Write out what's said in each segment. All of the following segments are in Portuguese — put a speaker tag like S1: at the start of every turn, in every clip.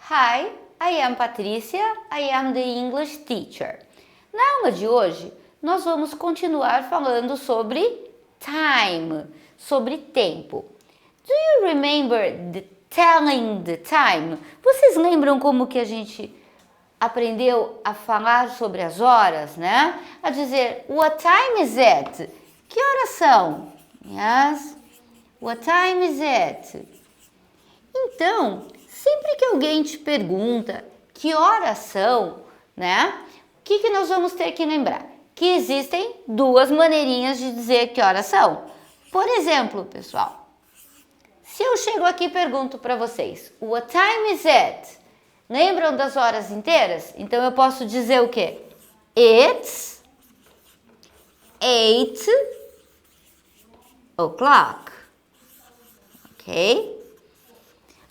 S1: Hi, I am Patrícia, I am the English teacher. Na aula de hoje, nós vamos continuar falando sobre time, sobre tempo. Do you remember telling the time? Vocês lembram como que a gente aprendeu a falar sobre as horas, né? A dizer, what time is it? Que horas são? Yes. What time is it? Então, sempre que alguém te pergunta que horas são, né? O que nós vamos ter que lembrar? Que existem duas maneirinhas de dizer que horas são. Por exemplo, pessoal, se eu chego aqui e pergunto para vocês, what time is it? Lembram das horas inteiras? Então eu posso dizer o quê? It's 8 o'clock. Ok?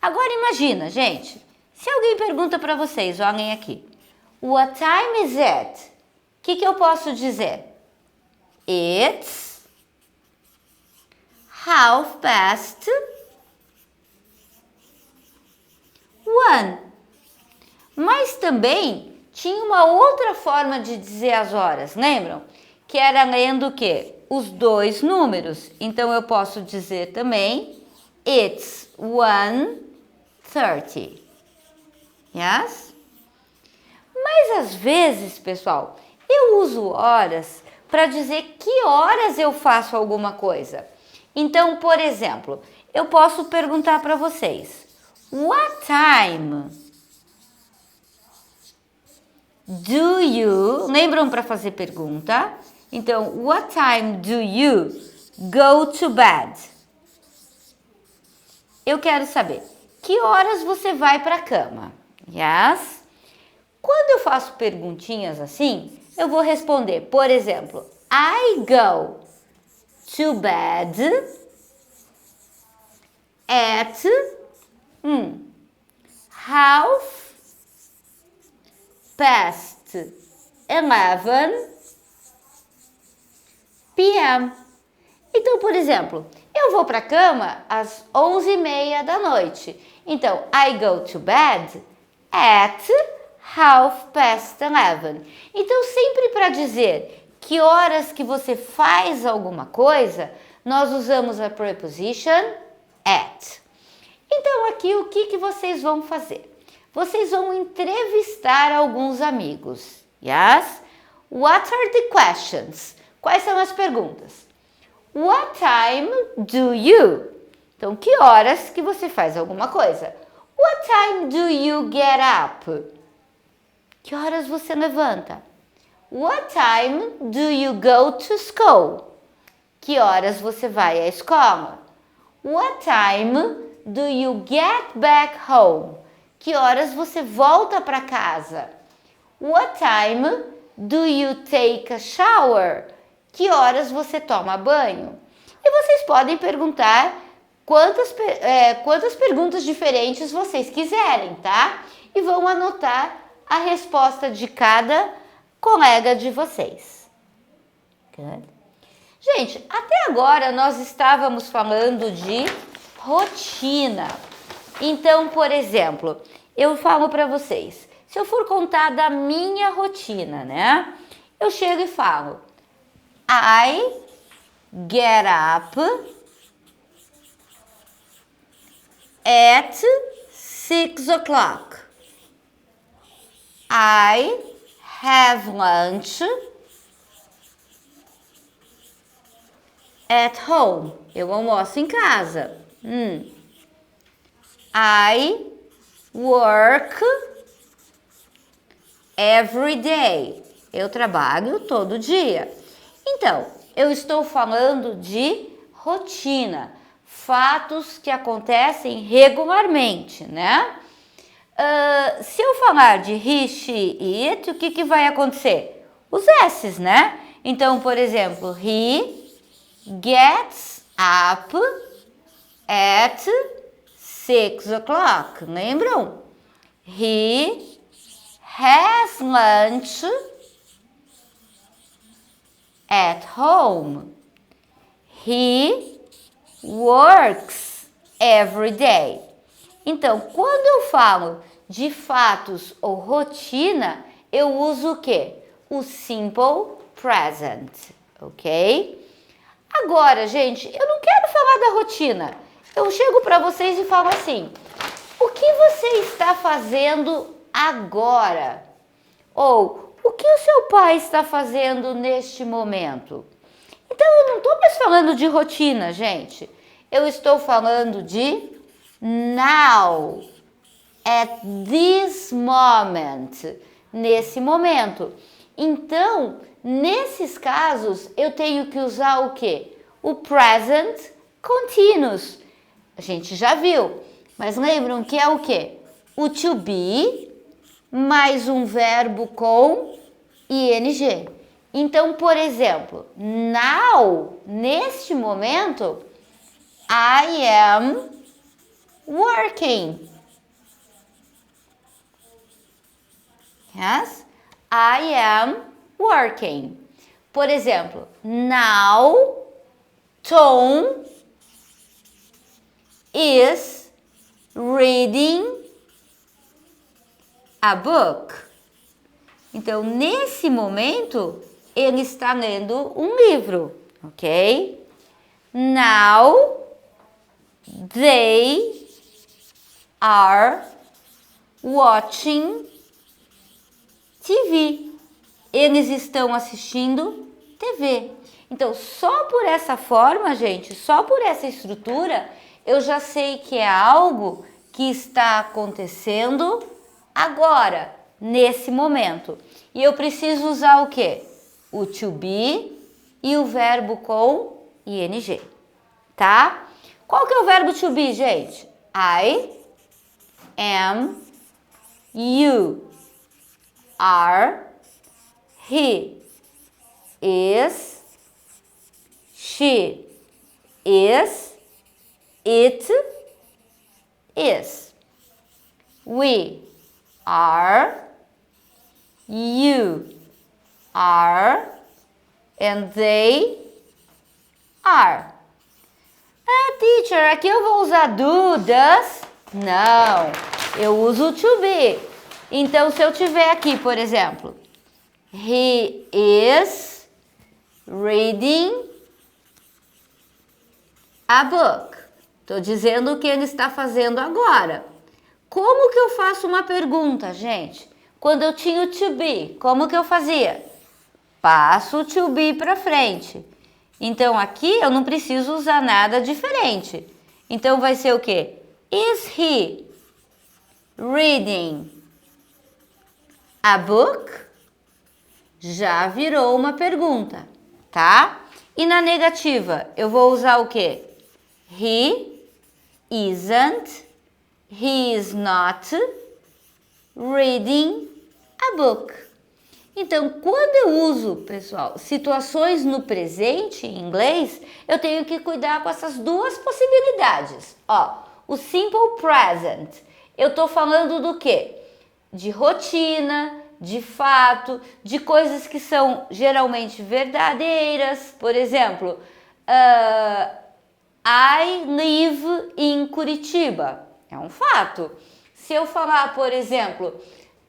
S1: Agora imagina, gente, se alguém pergunta para vocês, olhem aqui, what time is it? O que eu posso dizer? It's 1:30. Mas também tinha uma outra forma de dizer as horas, lembram? Que era lendo o quê? Os dois números. Então eu posso dizer também, it's 1:30. Yes? Mas às vezes, pessoal, eu uso horas para dizer que horas eu faço alguma coisa. Então, por exemplo, eu posso perguntar para vocês, what time do you... Lembram para fazer pergunta? Então, what time do you go to bed? Eu quero saber, que horas você vai para a cama? Yes? Quando eu faço perguntinhas assim, eu vou responder, por exemplo, I go to bed at 11:30 p.m. Então, por exemplo, eu vou para a cama às 11:30 da noite. Então, I go to bed at 11:30. Então, sempre para dizer que horas que você faz alguma coisa, nós usamos a preposition at. Então, aqui o que vocês vão fazer? Vocês vão entrevistar alguns amigos. Yes? What are the questions? Quais são as perguntas? What time do you? Então, que horas que você faz alguma coisa? What time do you get up? Que horas você levanta? What time do you go to school? Que horas você vai à escola? What time do you get back home? Que horas você volta para casa? What time do you take a shower? Que horas você toma banho? E vocês podem perguntar quantas perguntas diferentes vocês quiserem, tá? E vão anotar a resposta de cada colega de vocês. Good. Gente, até agora nós estávamos falando de rotina. Então, por exemplo, eu falo para vocês, se eu for contar da minha rotina, né? Eu chego e falo, I get up at 6 o'clock. I have lunch at home. Eu almoço em casa. I work every day. Eu trabalho todo dia. Então, eu estou falando de rotina, fatos que acontecem regularmente, né? Se eu falar de he, she, it, o que vai acontecer? Os S's, né? Então, por exemplo, he gets up at 6 o'clock. Lembram? He has lunch at home. He works every day. Então, quando eu falo de fatos ou rotina, eu uso o quê? O simple present, ok? Agora, gente, eu não quero falar da rotina. Eu chego para vocês e falo assim: o que você está fazendo agora? Ou o que o seu pai está fazendo neste momento? Então, eu não estou mais falando de rotina, gente. Eu estou falando de now, at this moment, nesse momento. Então, nesses casos, eu tenho que usar o quê? O present continuous. A gente já viu, mas lembram que é o quê? O to be mais um verbo com ing. Então, por exemplo, now, neste momento, I am working. Yes, I am working. Por exemplo, now Tom is reading a book. Então, nesse momento, ele está lendo um livro, ok? Now they are watching TV. Eles estão assistindo TV. Então, só por essa forma, gente, só por essa estrutura, eu já sei que é algo que está acontecendo agora, nesse momento. E eu preciso usar o quê? O to be e o verbo com ing, tá? Qual que é o verbo to be, gente? I am, you are, he is, she is, it is. We are, you are, and they are. Ah, teacher, aqui eu vou usar do, does? Não, eu uso to be. Então, se eu tiver aqui, por exemplo, he is reading a book. Estou dizendo o que ele está fazendo agora. Como que eu faço uma pergunta, gente? Quando eu tinha o to be, como que eu fazia? Passo o to be para frente. Então, aqui eu não preciso usar nada diferente. Então, vai ser o quê? Is he reading a book? Já virou uma pergunta, tá? E na negativa, eu vou usar o quê? He isn't, he is not reading a book. Então, quando eu uso, pessoal, situações no presente em inglês, eu tenho que cuidar com essas duas possibilidades. Ó, o simple present, eu tô falando do quê? De rotina, de fato, de coisas que são geralmente verdadeiras. Por exemplo, I live in Curitiba. É um fato. Se eu falar, por exemplo,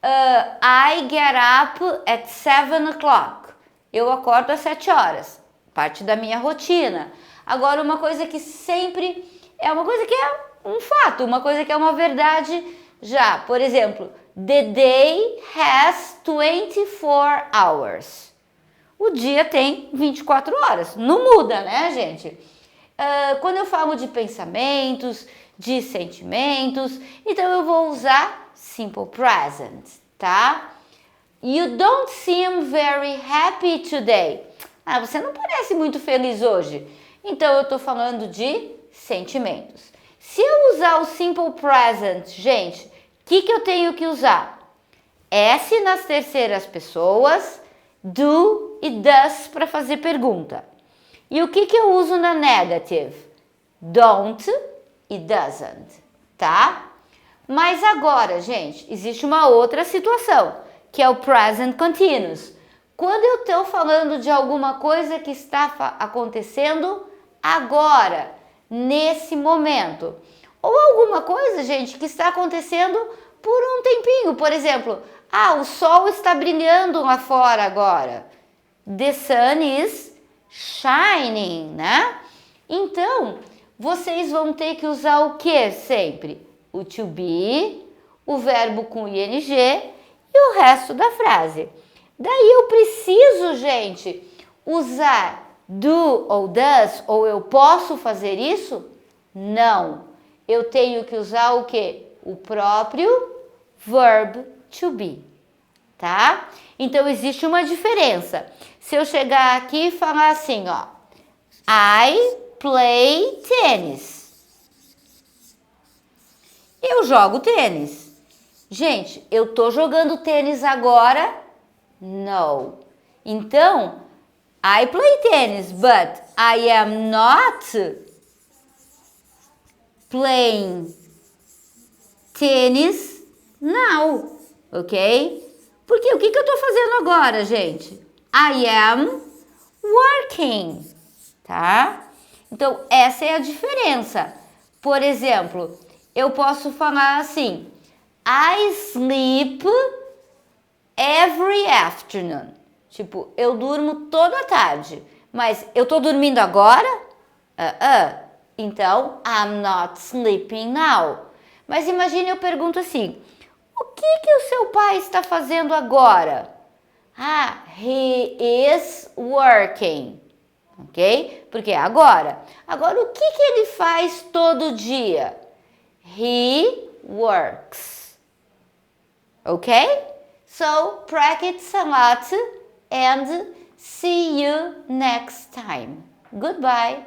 S1: I get up at 7 o'clock. Eu acordo às 7 horas. Parte da minha rotina. Agora, uma coisa que sempre é uma coisa que é um fato, uma coisa que é uma verdade já. Por exemplo, the day has 24 hours. O dia tem 24 horas. Não muda, né, gente? Quando eu falo de pensamentos, de sentimentos, então eu vou usar simple present, tá? You don't seem very happy today. Ah, você não parece muito feliz hoje. Então eu tô falando de sentimentos. Se eu usar o simple present, gente, o que eu tenho que usar? S nas terceiras pessoas, do e does para fazer pergunta. E o que eu uso na negative? Don't e doesn't, tá? Mas agora, gente, existe uma outra situação, que é o present continuous. Quando eu estou falando de alguma coisa que está acontecendo agora, nesse momento, ou alguma coisa, gente, que está acontecendo por um tempinho. Por exemplo, o sol está brilhando lá fora agora. The sun is shining, né? Então, vocês vão ter que usar o que sempre? O to be, o verbo com ing e o resto da frase. Daí eu preciso, gente, usar do ou does, ou eu posso fazer isso? Não. Eu tenho que usar o quê? O próprio verb to be, tá? Então, existe uma diferença. Se eu chegar aqui e falar assim, ó, I play tennis. Eu jogo tênis. Gente, eu tô jogando tênis agora? No. Então, I play tennis, but I am not playing tennis now, ok? Porque o que eu tô fazendo agora, gente? I am working, tá? Então, essa é a diferença. Por exemplo, eu posso falar assim, I sleep every afternoon. Tipo, eu durmo toda tarde. Mas eu tô dormindo agora? Então, I'm not sleeping now. Mas imagine eu pergunto assim, o que o seu pai está fazendo agora? He is working. Ok? Porque é agora. Agora, o que ele faz todo dia? He works. Okay? So, practice a lot and see you next time. Goodbye.